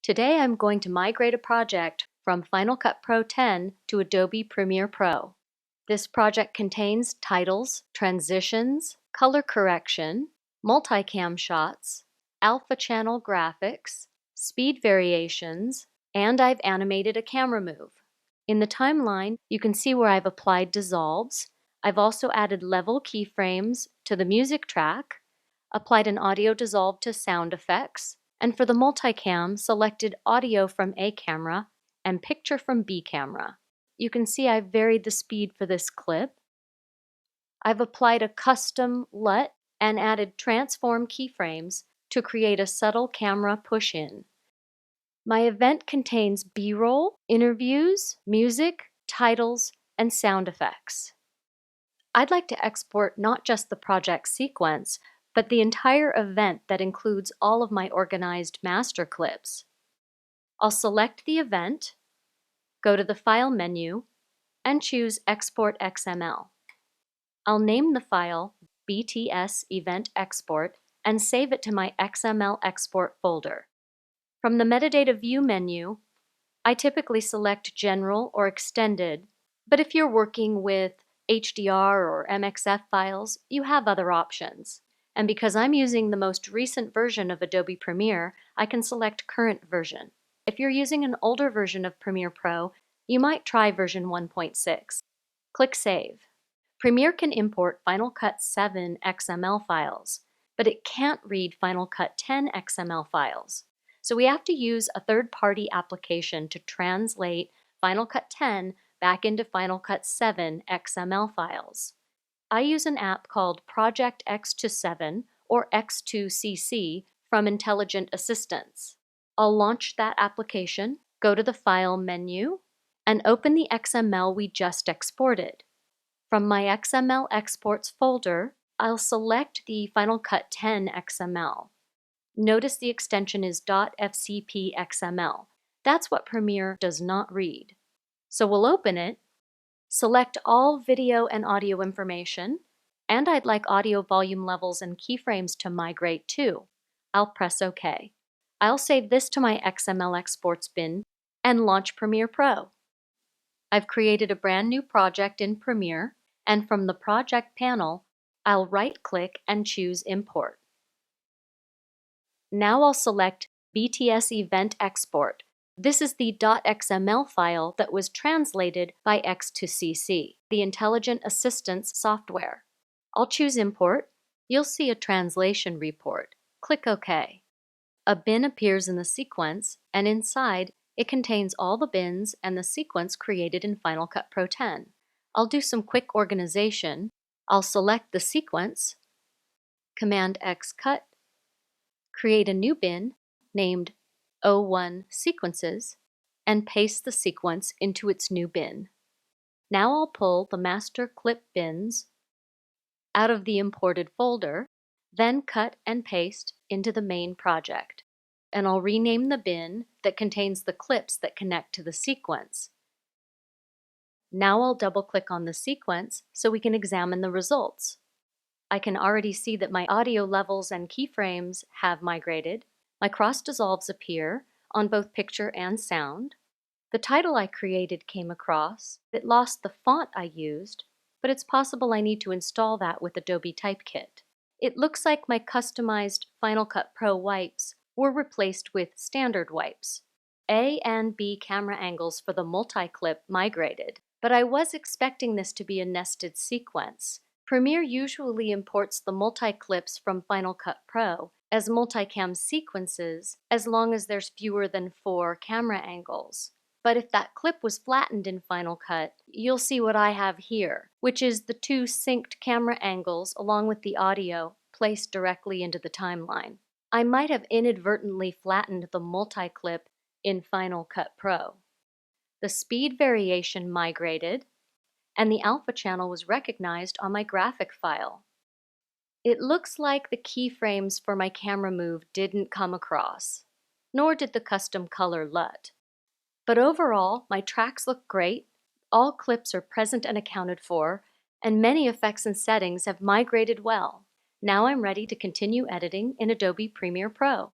Today I'm going to migrate a project from Final Cut Pro 10 to Adobe Premiere Pro. This project contains titles, transitions, color correction, multicam shots, alpha channel graphics, speed variations, and I've animated a camera move. In the timeline, you can see where I've applied dissolves. I've also added level keyframes to the music track, applied an audio dissolve to sound effects, and for the multicam, selected audio from A camera and picture from B camera. You can see I've varied the speed for this clip. I've applied a custom LUT and added transform keyframes to create a subtle camera push-in. My event contains B-roll, interviews, music, titles, and sound effects. I'd like to export not just the project sequence, but the entire event that includes all of my organized master clips. I'll select the event, go to the File menu, and choose Export XML. I'll name the file BTS Event Export and save it to my XML export folder. From the Metadata View menu, I typically select General or Extended, but if you're working with HDR or MXF files, you have other options. And because I'm using the most recent version of Adobe Premiere, I can select Current Version. If you're using an older version of Premiere Pro, you might try version 1.6. Click Save. Premiere can import Final Cut 7 XML files, but it can't read Final Cut 10 XML files. So we have to use a third-party application to translate Final Cut 10 back into Final Cut 7 XML files. I use an app called Project X27 or X2CC from Intelligent Assistance. I'll launch that application, go to the File menu, and open the XML we just exported. From my XML exports folder, I'll select the Final Cut 10 XML. Notice the extension is .fcp XML. That's what Premiere does not read. So we'll open it, select all video and audio information, and I'd like audio volume levels and keyframes to migrate too. I'll press OK. I'll save this to my XML exports bin and launch Premiere Pro. I've created a brand new project in Premiere, and from the project panel, I'll right-click and choose Import. Now I'll select BTS Event Export. This is the .xml file that was translated by X2CC, the Intelligent Assistance software. I'll choose Import. You'll see a translation report. Click OK. A bin appears in the sequence, and inside it contains all the bins and the sequence created in Final Cut Pro 10. I'll do some quick organization. I'll select the sequence, Command-X cut, create a new bin named O1 Sequences, and paste the sequence into its new bin. Now I'll pull the master clip bins out of the imported folder, then cut and paste into the main project. And I'll rename the bin that contains the clips that connect to the sequence. Now I'll double-click on the sequence so we can examine the results. I can already see that my audio levels and keyframes have migrated. My cross dissolves appear on both picture and sound. The title I created came across. It lost the font I used, but it's possible I need to install that with Adobe Typekit. It looks like my customized Final Cut Pro wipes were replaced with standard wipes. A and B camera angles for the multi-clip migrated, but I was expecting this to be a nested sequence. Premiere usually imports the multi-clips from Final Cut Pro as multicam sequences as long as there's fewer than 4 camera angles. But if that clip was flattened in Final Cut, you'll see what I have here, which is the 2 synced camera angles along with the audio placed directly into the timeline. I might have inadvertently flattened the multi-clip in Final Cut Pro. The speed variation migrated, and the alpha channel was recognized on my graphic file. It looks like the keyframes for my camera move didn't come across, nor did the custom color LUT. But overall, my tracks look great, all clips are present and accounted for, and many effects and settings have migrated well. Now I'm ready to continue editing in Adobe Premiere Pro.